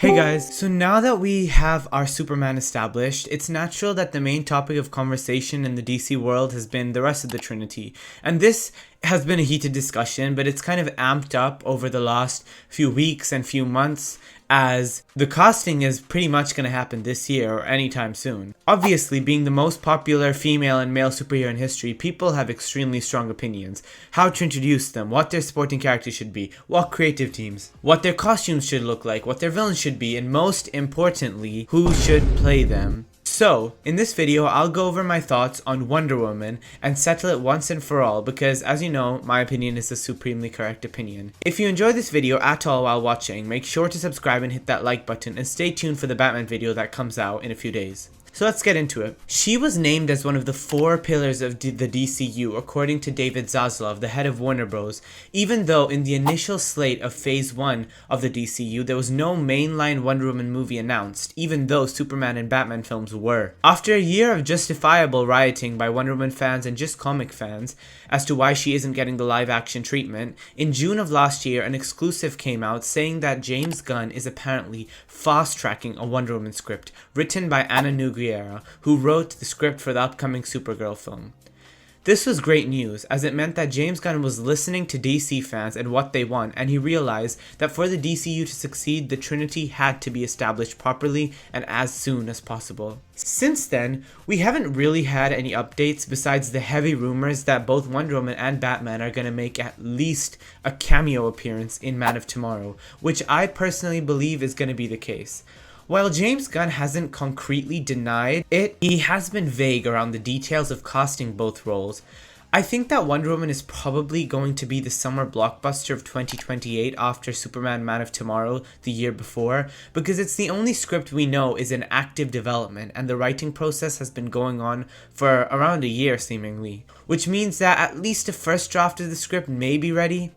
Hey guys, so now that we have our Superman established, it's natural that the main topic of conversation in the DC world has been the rest of the Trinity. And this has been a heated discussion, but it's kind of amped up over the last few weeks and few months as the casting is pretty much going to happen this year or anytime soon. Obviously, being the most popular female and male superhero in history, people have extremely strong opinions. How to introduce them, what their supporting characters should be, what creative teams, what their costumes should look like, what their villains should be, and most importantly, who should play them. So, in this video, I'll go over my thoughts on Wonder Woman and settle it once and for all because, as you know, my opinion is the supremely correct opinion. If you enjoyed this video at all while watching, make sure to subscribe and hit that like button and stay tuned for the Batman video that comes out in a few days. So let's get into it. She was named as one of the 4 pillars of the DCU according to David Zaslav, the head of Warner Bros., even though in the initial slate of Phase 1 of the DCU there was no mainline Wonder Woman movie announced, even though Superman and Batman films were. After a year of justifiable rioting by Wonder Woman fans and just comic fans as to why she isn't getting the live action treatment, in June of last year an exclusive came out saying that James Gunn is apparently fast-tracking a Wonder Woman script written by Anna Nuguera, who wrote the script for the upcoming Supergirl film. This was great news, as it meant that James Gunn was listening to DC fans and what they want, and he realized that for the DCU to succeed, the Trinity had to be established properly and as soon as possible. Since then, we haven't really had any updates besides the heavy rumors that both Wonder Woman and Batman are going to make at least a cameo appearance in Man of Tomorrow, which I personally believe is going to be the case. While James Gunn hasn't concretely denied it, he has been vague around the details of casting both roles. I think that Wonder Woman is probably going to be the summer blockbuster of 2028 after Superman Man of Tomorrow the year before, because it's the only script we know is in active development and the writing process has been going on for around a year seemingly, which means that at least a first draft of the script may be ready.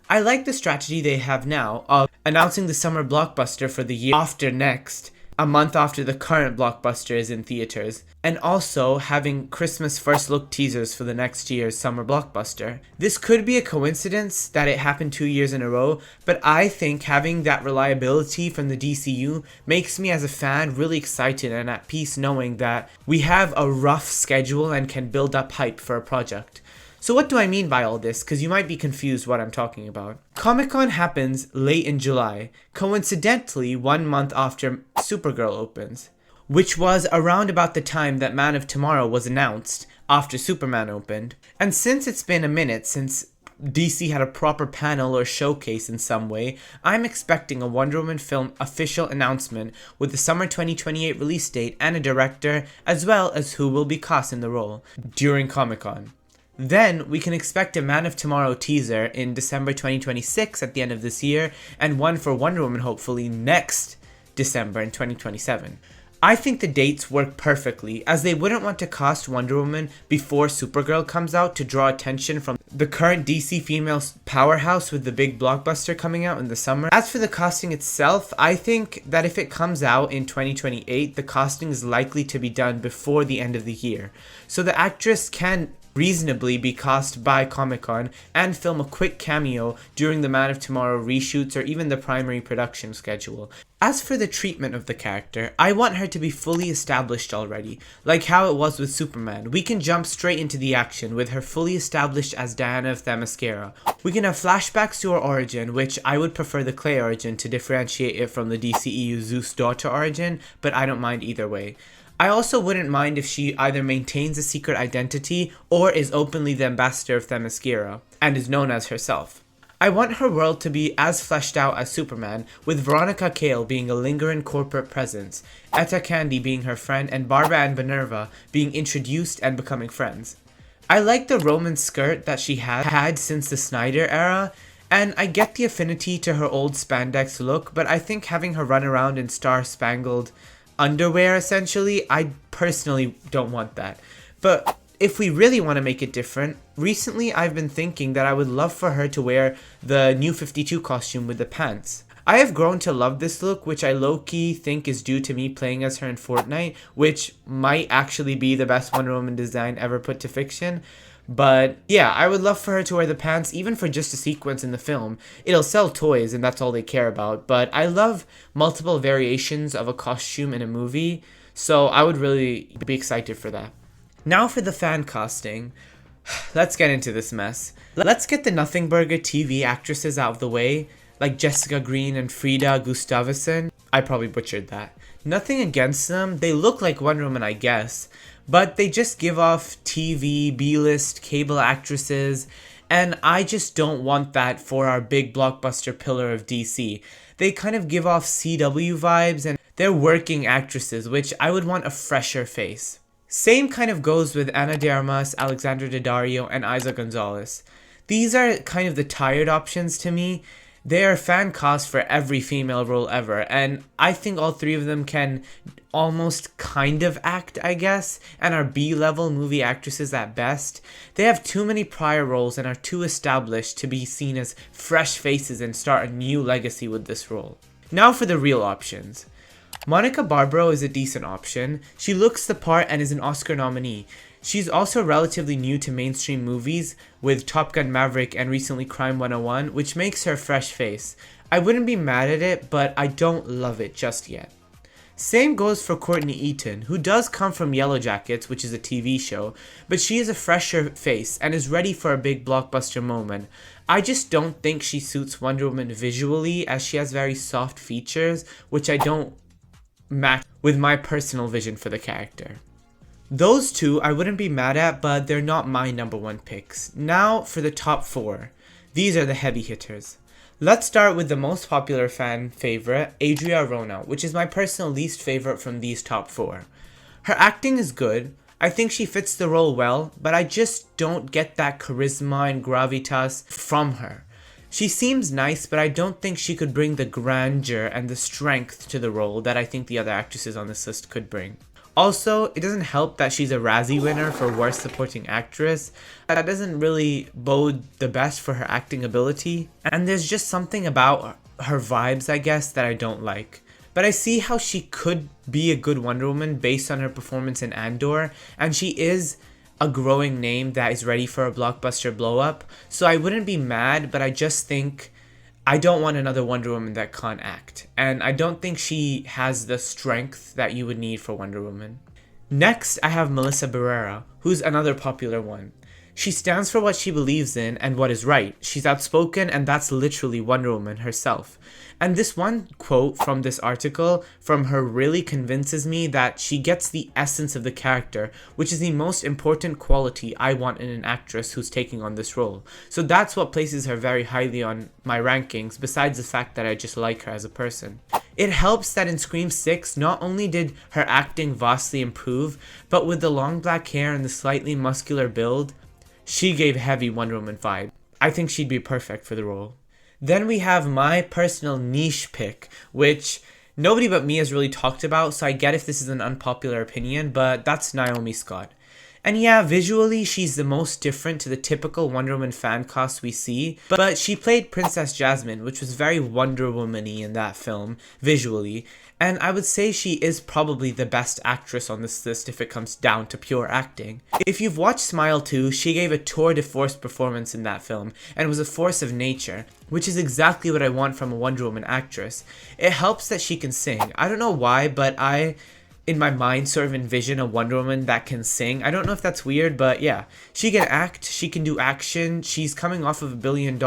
I like the strategy they have now of announcing the summer blockbuster for the year after next, a month after the current blockbuster is in theaters, and also having Christmas first look teasers for the next year's summer blockbuster. This could be a coincidence that it happened 2 years in a row, but I think having that reliability from the DCU makes me as a fan really excited and at peace knowing that we have a rough schedule and can build up hype for a project. So what do I mean by all this? Because you might be confused what I'm talking about. Comic-Con happens late in July, coincidentally 1 month after Supergirl opens, which was around about the time that Man of Tomorrow was announced after Superman opened. And since it's been a minute since DC had a proper panel or showcase in some way, I'm expecting a Wonder Woman film official announcement with the summer 2028 release date and a director, as well as who will be cast in the role during Comic-Con. Then we can expect a Man of Tomorrow teaser in December 2026 at the end of this year, and one for Wonder Woman hopefully next December in 2027. I think the dates work perfectly, as they wouldn't want to cast Wonder Woman before Supergirl comes out to draw attention from the current DC female powerhouse with the big blockbuster coming out in the summer. As for the casting itself, I think that if it comes out in 2028, the casting is likely to be done before the end of the year, so the actress can reasonably be cast by Comic-Con and film a quick cameo during the Man of Tomorrow reshoots or even the primary production schedule. As for the treatment of the character, I want her to be fully established already, like how it was with Superman. We can jump straight into the action with her fully established as Diana of Themyscira. We can have flashbacks to her origin, which I would prefer the Clay origin to differentiate it from the DCEU Zeus daughter origin, but I don't mind either way. I also wouldn't mind if she either maintains a secret identity or is openly the ambassador of Themyscira and is known as herself. I want her world to be as fleshed out as Superman, with Veronica Cale being a lingering corporate presence, Etta Candy being her friend, and Barbara and Minerva being introduced and becoming friends. I like the Roman skirt that she had since the Snyder era, and I get the affinity to her old spandex look, but I think having her run around in star-spangled underwear essentially, I personally don't want that. But if we really want to make it different, recently I've been thinking that I would love for her to wear the New 52 costume with the pants. I have grown to love this look, which I low-key think is due to me playing as her in Fortnite, which might actually be the best Wonder Woman design ever put to fiction. But yeah, I would love for her to wear the pants even for just a sequence in the film. It'll sell toys and that's all they care about. But I love multiple variations of a costume in a movie, so I would really be excited for that. Now for the fan casting. Let's get into this mess. Let's get the Nothing Burger TV actresses out of the way, like Jessica Green and Frida Gustafsson. I probably butchered that. Nothing against them, they look like Wonder Woman, I guess, but they just give off TV, B-list, cable actresses, and I just don't want that for our big blockbuster pillar of DC. They kind of give off CW vibes, and they're working actresses, which I would want a fresher face. Same kind of goes with Ana de Armas, Alexandra Daddario, and Isa Gonzalez. These are kind of the tired options to me. They are fan cast for every female role ever, and I think all three of them can almost kind of act, I guess, and are B-level movie actresses at best. They have too many prior roles and are too established to be seen as fresh faces and start a new legacy with this role. Now for the real options. Monica Barbaro is a decent option. She looks the part and is an Oscar nominee. She's also relatively new to mainstream movies with Top Gun Maverick and recently Crime 101, which makes her a fresh face. I wouldn't be mad at it, but I don't love it just yet. Same goes for Courtney Eaton, who does come from Yellow Jackets, which is a TV show, but she is a fresher face and is ready for a big blockbuster moment. I just don't think she suits Wonder Woman visually, as she has very soft features, which I don't match with my personal vision for the character. Those two I wouldn't be mad at, but they're not my number one picks. Now for the top 4. These are the heavy hitters. Let's start with the most popular fan favorite, Adria Arjona, which is my personal least favorite from these top 4. Her acting is good. I think she fits the role well, but I just don't get that charisma and gravitas from her. She seems nice, but I don't think she could bring the grandeur and the strength to the role that I think the other actresses on this list could bring. Also, it doesn't help that she's a Razzie winner for Worst Supporting Actress. That doesn't really bode the best for her acting ability. And there's just something about her vibes, I guess, that I don't like. But I see how she could be a good Wonder Woman based on her performance in Andor, and she is a growing name that is ready for a blockbuster blow-up. So I wouldn't be mad, but I just think I don't want another Wonder Woman that can't act, and I don't think she has the strength that you would need for Wonder Woman. Next, I have Melissa Barrera, who's another popular one. She stands for what she believes in and what is right. She's outspoken, and that's literally Wonder Woman herself. And this one quote from this article from her really convinces me that she gets the essence of the character, which is the most important quality I want in an actress who's taking on this role. So that's what places her very highly on my rankings, besides the fact that I just like her as a person. It helps that in Scream 6, not only did her acting vastly improve, but with the long black hair and the slightly muscular build, she gave heavy Wonder Woman vibe. I think she'd be perfect for the role. Then we have my personal niche pick, which nobody but me has really talked about, so I get if this is an unpopular opinion, but that's Naomi Scott. And yeah, visually she's the most different to the typical Wonder Woman fan cast we see, but she played Princess Jasmine, which was very Wonder Woman-y in that film, visually, and I would say she is probably the best actress on this list if it comes down to pure acting. If you've watched Smile 2, she gave a tour de force performance in that film, and was a force of nature, which is exactly what I want from a Wonder Woman actress. It helps that she can sing. I don't know why, but I, in my mind, sort of envision a Wonder Woman that can sing. I don't know if that's weird, but yeah. She can act, she can do action, she's coming off of $1 billion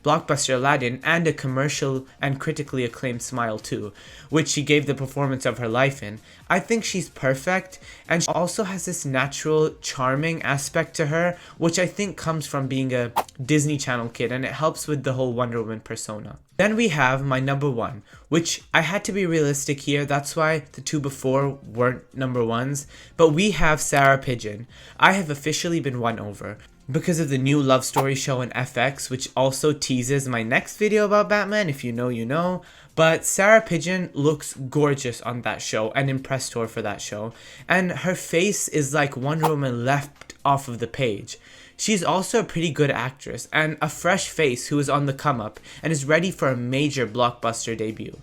blockbuster Aladdin and a commercial and critically acclaimed Smile 2, which she gave the performance of her life in. I think she's perfect, and she also has this natural, charming aspect to her, which I think comes from being a Disney Channel kid, and it helps with the whole Wonder Woman persona. Then we have my number 1, which I had to be realistic here, that's why the 2 before weren't number 1s, but we have Sarah Pigeon. I have officially been won over because of the new love story show on FX, which also teases my next video about Batman. If you know, you know. But Sarah Pigeon looks gorgeous on that show and impressed her for that show. And her face is like Wonder Woman left off of the page. She's also a pretty good actress and a fresh face who is on the come up and is ready for a major blockbuster debut.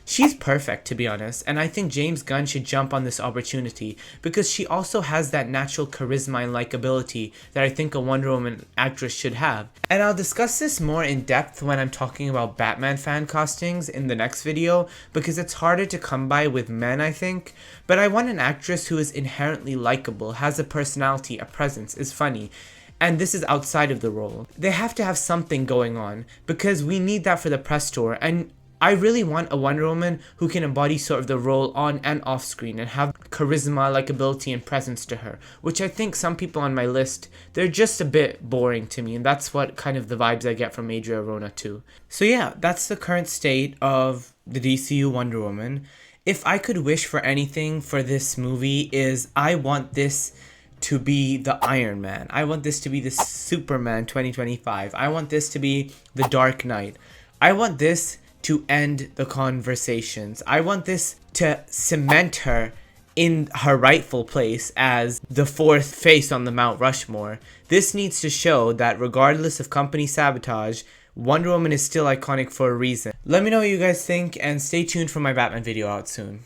She's perfect, to be honest, and I think James Gunn should jump on this opportunity because she also has that natural charisma and likability that I think a Wonder Woman actress should have. And I'll discuss this more in depth when I'm talking about Batman fan castings in the next video because it's harder to come by with men, I think. But I want an actress who is inherently likable, has a personality, a presence, is funny. And this is outside of the role. They have to have something going on because we need that for the press tour, and I really want a Wonder Woman who can embody sort of the role on and off screen and have charisma, likability, and presence to her, which I think some people on my list, they're just a bit boring to me, and that's what kind of the vibes I get from Adria Arona too. So yeah, that's the current state of the DCU Wonder Woman. If I could wish for anything for this movie is I want this to be the Iron Man. I want this to be the Superman 2025. I want this to be the Dark Knight. I want this to end the conversations. I want this to cement her in her rightful place as the fourth face on the Mount Rushmore. This needs to show that regardless of company sabotage, Wonder Woman is still iconic for a reason. Let me know what you guys think and stay tuned for my Batman video out soon.